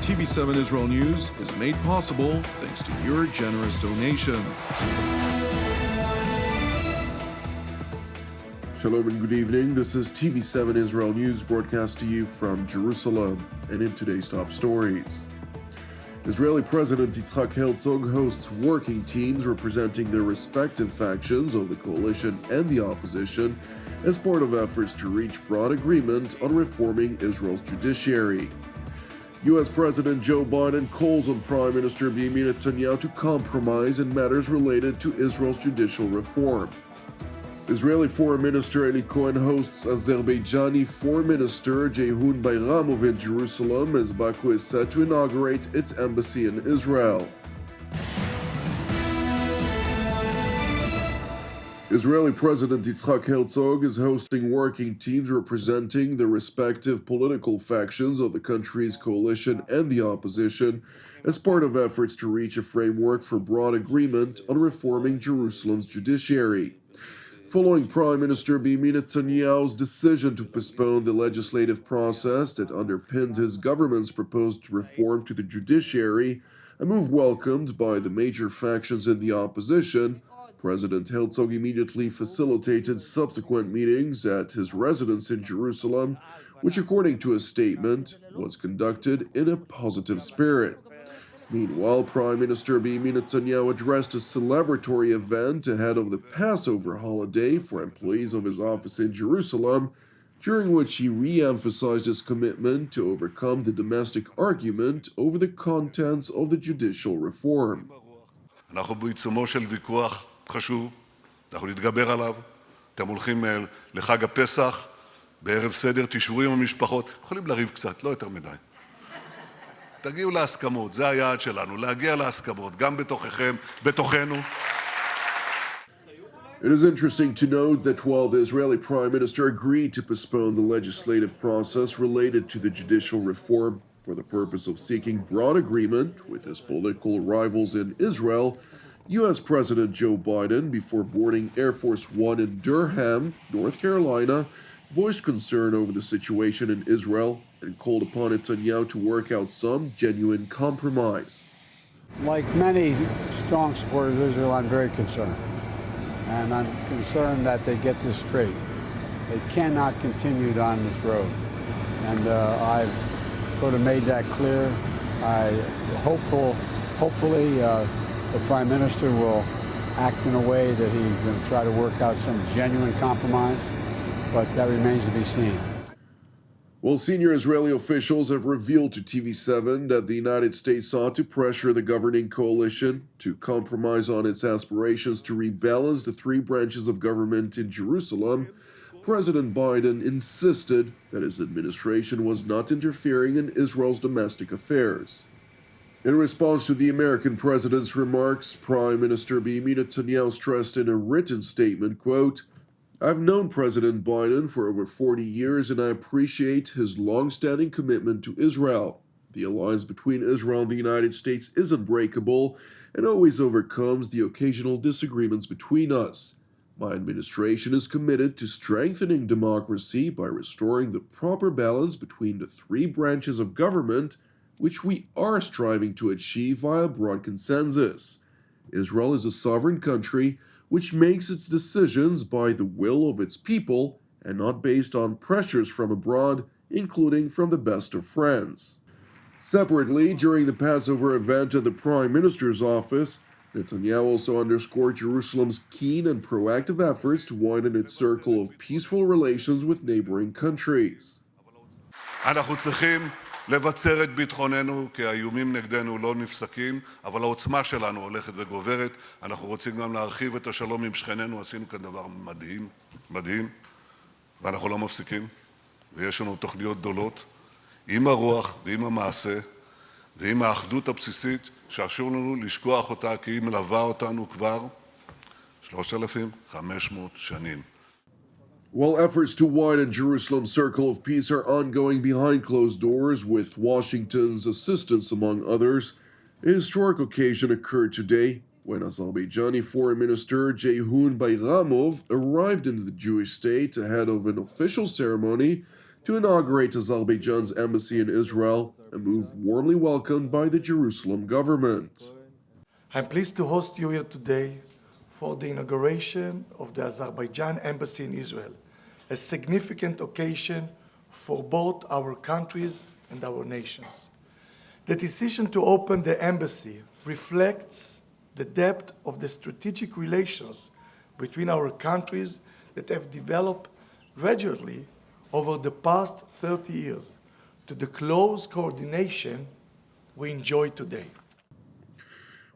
TV7 Israel News is made possible thanks to your generous donations. Shalom and good evening. This is TV7 Israel News broadcast to you from Jerusalem. And in today's top stories, Israeli President Isaac Herzog hosts working teams representing their respective factions of the coalition and the opposition as part of efforts to reach broad agreement on reforming Israel's judiciary. U.S. President Joe Biden calls on Prime Minister Benjamin Netanyahu to compromise in matters related to Israel's judicial reform. Israeli Foreign Minister Eli Cohen hosts Azerbaijani Foreign Minister Jeyhun Bayramov in Jerusalem as Baku is set to inaugurate its embassy in Israel. Israeli President Isaac Herzog is hosting working teams representing the respective political factions of the country's coalition and the opposition as part of efforts to reach a framework for broad agreement on reforming Jerusalem's judiciary. Following Prime Minister Benjamin Netanyahu's decision to postpone the legislative process that underpinned his government's proposed reform to the judiciary, a move welcomed by the major factions in the opposition, President Herzog immediately facilitated subsequent meetings at his residence in Jerusalem, which, according to a statement, was conducted in a positive spirit. Meanwhile, Prime Minister Benjamin Netanyahu addressed a celebratory event ahead of the Passover holiday for employees of his office in Jerusalem, during which he re-emphasized his commitment to overcome the domestic argument over the contents of the judicial reform. חשוב, אנחנו נתגבר עליו. אתם הולכים לחג הפסח, בערב סדר, תשבו עם המשפחות, יכולים לריב קצת, לא יותר מדי. תגיעו להסכמות, זה היעד שלנו, להגיע להסכמות, גם בתוככם, בתוכנו. It is interesting to note that while the Israeli Prime Minister agreed to postpone the legislative process related to the judicial reform for the purpose of seeking broad agreement with his political rivals in Israel, U.S. President Joe Biden, before boarding Air Force One in Durham, North Carolina, voiced concern over the situation in Israel and called upon Netanyahu to work out some genuine compromise. Like many strong supporters of Israel, I'm very concerned. And I'm concerned that they get this straight. They cannot continue down this road. And I've sort of made that clear. Hopefully, the Prime Minister will act in a way that he's going to try to work out some genuine compromise, but that remains to be seen. Well, senior Israeli officials have revealed to TV7 that the United States sought to pressure the governing coalition to compromise on its aspirations to rebalance the three branches of government in Jerusalem. President Biden insisted that his administration was not interfering in Israel's domestic affairs. In response to the American president's remarks, Prime Minister Benjamin Netanyahu stressed in a written statement, quote, "I've known President Biden for over 40 years and I appreciate his long-standing commitment to Israel. The alliance between Israel and the United States is unbreakable and always overcomes the occasional disagreements between us. My administration is committed to strengthening democracy by restoring the proper balance between the three branches of government, which we are striving to achieve via broad consensus. Israel is a sovereign country which makes its decisions by the will of its people and not based on pressures from abroad, including from the best of friends." Separately, during the Passover event at the Prime Minister's office, Netanyahu also underscored Jerusalem's keen and proactive efforts to widen its circle of peaceful relations with neighboring countries. אנחנו צריכים לבצר את ביטחוננו, כי האיומים נגדנו לא נפסקים, אבל העוצמה שלנו הולכת וגוברת. אנחנו רוצים גם להרחיב את השלום עם שכנינו, עשינו כאן דבר מדהים, מדהים, ואנחנו לא מפסיקים, ויש לנו תוכניות גדולות, עם הרוח ועם המעשה, ועם האחדות הבסיסית, שאסור לנו לשכוח אותה, כי היא מלווה אותנו כבר 3,500 שנים. While efforts to widen Jerusalem's circle of peace are ongoing behind closed doors with Washington's assistance among others, a historic occasion occurred today when Azerbaijani Foreign Minister Jeyhun Bayramov arrived into the Jewish state ahead of an official ceremony to inaugurate Azerbaijan's embassy in Israel, a move warmly welcomed by the Jerusalem government. I'm pleased to host you here today for the inauguration of the Azerbaijan embassy in Israel, a significant occasion for both our countries and our nations. The decision to open the embassy reflects the depth of the strategic relations between our countries that have developed gradually over the past 30 years to the close coordination we enjoy today.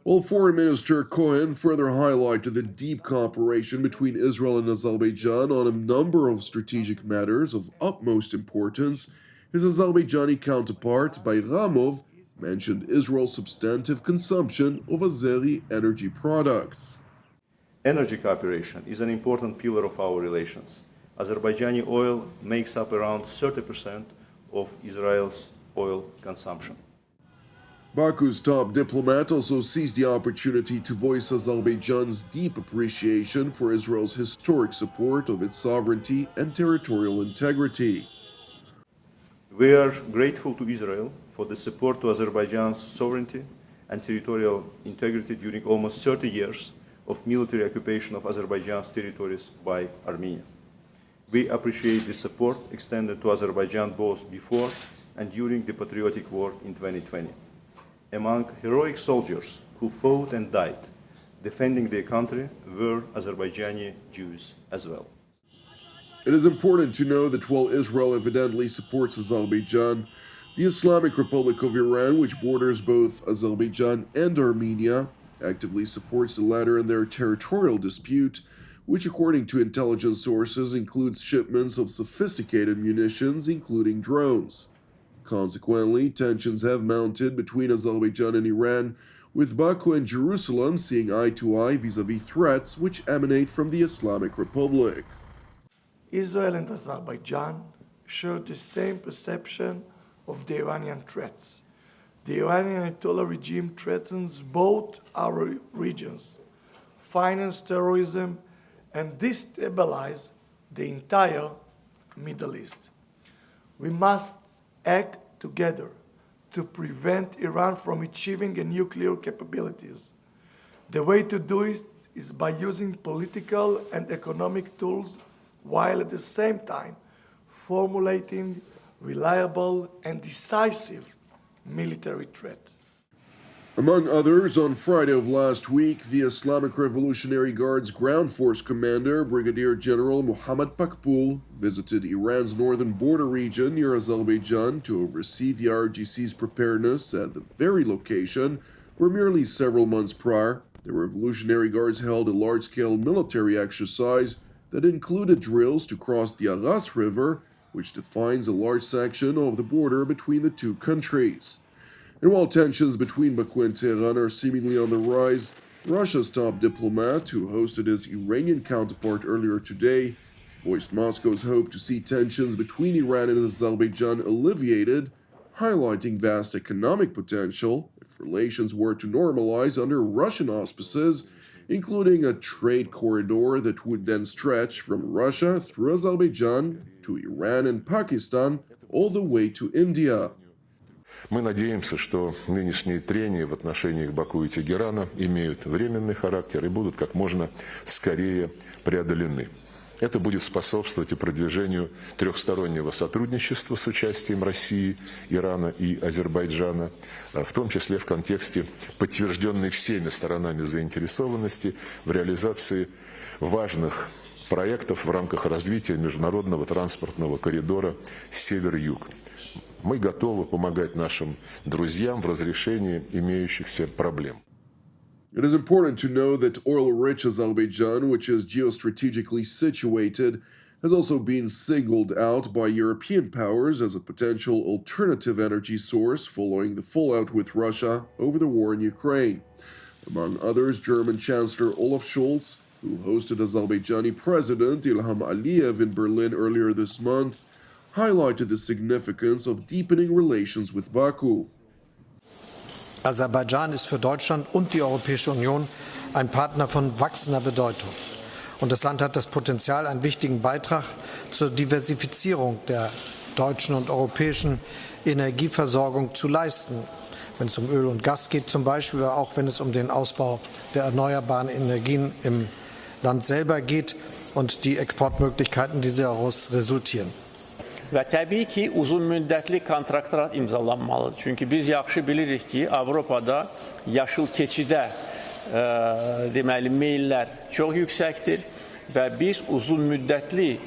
While Foreign Minister Cohen further highlighted the deep cooperation between Israel and Azerbaijan on a number of strategic matters of utmost importance, his Azerbaijani counterpart, Bayramov, mentioned Israel's substantive consumption of Azeri energy products. Energy cooperation is an important pillar of our relations. Azerbaijani oil makes up around 30% of Israel's oil consumption. Baku's top diplomat also seized the opportunity to voice Azerbaijan's deep appreciation for Israel's historic support of its sovereignty and territorial integrity. We are grateful to Israel for the support to Azerbaijan's sovereignty and territorial integrity during almost 30 years of military occupation of Azerbaijan's territories by Armenia. We appreciate the support extended to Azerbaijan both before and during the patriotic war in 2020. Among heroic soldiers who fought and died defending their country were Azerbaijani Jews as well. It is important to know that while Israel evidently supports Azerbaijan, the Islamic Republic of Iran, which borders both Azerbaijan and Armenia, actively supports the latter in their territorial dispute, which according to intelligence sources includes shipments of sophisticated munitions, including drones. Consequently, tensions have mounted between Azerbaijan and Iran, with Baku and Jerusalem seeing eye-to-eye vis-à-vis threats which emanate from the Islamic Republic. Israel and Azerbaijan share the same perception of the Iranian threats. The Iranian Ayatollah regime threatens both our regions, finance terrorism, and destabilize the entire Middle East. We must act together to prevent Iran from achieving a nuclear capabilities. The way to do it is by using political and economic tools while at the same time formulating reliable and decisive military threat. Among others, on Friday of last week, the Islamic Revolutionary Guard's ground force commander, Brigadier General Mohammad Pakpoul, visited Iran's northern border region near Azerbaijan to oversee the RGC's preparedness at the very location where merely several months prior, the Revolutionary Guards held a large-scale military exercise that included drills to cross the Aras River, which defines a large section of the border between the two countries. And while tensions between Baku and Tehran are seemingly on the rise, Russia's top diplomat, who hosted his Iranian counterpart earlier today, voiced Moscow's hope to see tensions between Iran and Azerbaijan alleviated, highlighting vast economic potential if relations were to normalize under Russian auspices, including a trade corridor that would then stretch from Russia through Azerbaijan to Iran and Pakistan all the way to India. Мы надеемся, что нынешние трения в отношениях Баку и Тегерана имеют временный характер и будут как можно скорее преодолены. Это будет способствовать и продвижению трехстороннего сотрудничества с участием России, Ирана и Азербайджана, в том числе в контексте подтвержденной всеми сторонами заинтересованности в реализации важных проектов в рамках развития международного транспортного коридора север-юг. Мы готовы помогать нашим друзьям в разрешении имеющихся проблем. It is important to know that oil-rich Azerbaijan, which is geostrategically situated, has also been singled out by European powers as a potential alternative energy source following the fallout with Russia over the war in Ukraine. Among others, German Chancellor Olaf Scholz, who hosted Azerbaijani President Ilham Aliyev in Berlin earlier this month, highlighted the significance of deepening relations with Baku. Aserbaidschan ist für Deutschland und die Europäische Union ein Partner von wachsender Bedeutung. Und das Land hat das Potenzial, einen wichtigen Beitrag zur Diversifizierung der deutschen und europäischen Energieversorgung zu leisten. Wenn es um Öl und Gas geht zum Beispiel, aber auch wenn es um den Ausbau der erneuerbaren Energien im Land selber geht und die Exportmöglichkeiten, die daraus resultieren. Və təbii ki, uzun müddətli kontraktlar imzalanmalıdır. Çünki biz yaxşı bilirik ki, Avropada yaşıl keçidə deməli meyllər çox yüksəkdir və biz uzun müddətli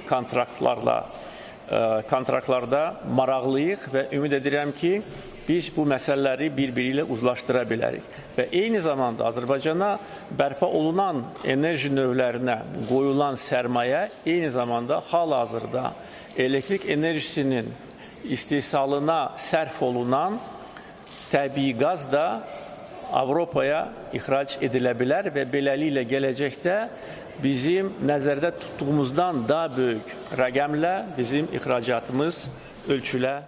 kontraktlarda maraqlıyıq və ümid edirəm ki, biz bu məsələləri bir-biri ilə uzlaşdıra bilərik. Və eyni zamanda Azərbaycana bərpa olunan enerji növlərinə qoyulan sərmayə eyni zamanda hal-hazırda elektrik enerjisinin istehsalına sərf olunan təbii qaz da Avropaya ixrac edilə bilər və beləliklə gələcəkdə bizim nəzərdə tutduğumuzdan daha böyük rəqəmlə bizim ixracatımız ölçülə.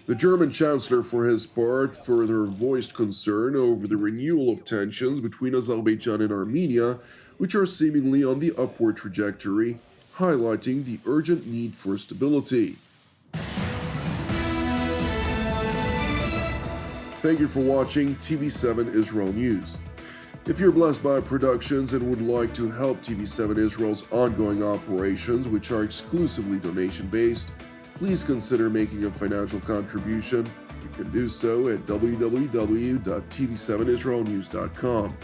The German Chancellor, for his part, further voiced concern over the renewal of tensions between Azerbaijan and Armenia, which are seemingly on the upward trajectory, highlighting the urgent need for stability. Thank you for watching TV7 Israel News. If you're blessed by productions and would like to help TV7 Israel's ongoing operations, which are exclusively donation-based, please consider making a financial contribution. You can do so at www.tv7israelnews.com.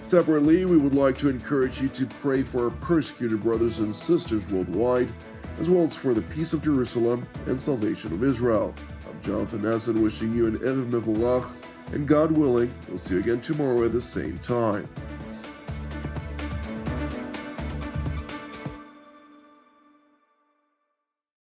Separately, we would like to encourage you to pray for our persecuted brothers and sisters worldwide, as well as for the peace of Jerusalem and salvation of Israel. I'm Jonathan Essen wishing you an Erev Mevorach, and God willing, we'll see you again tomorrow at the same time.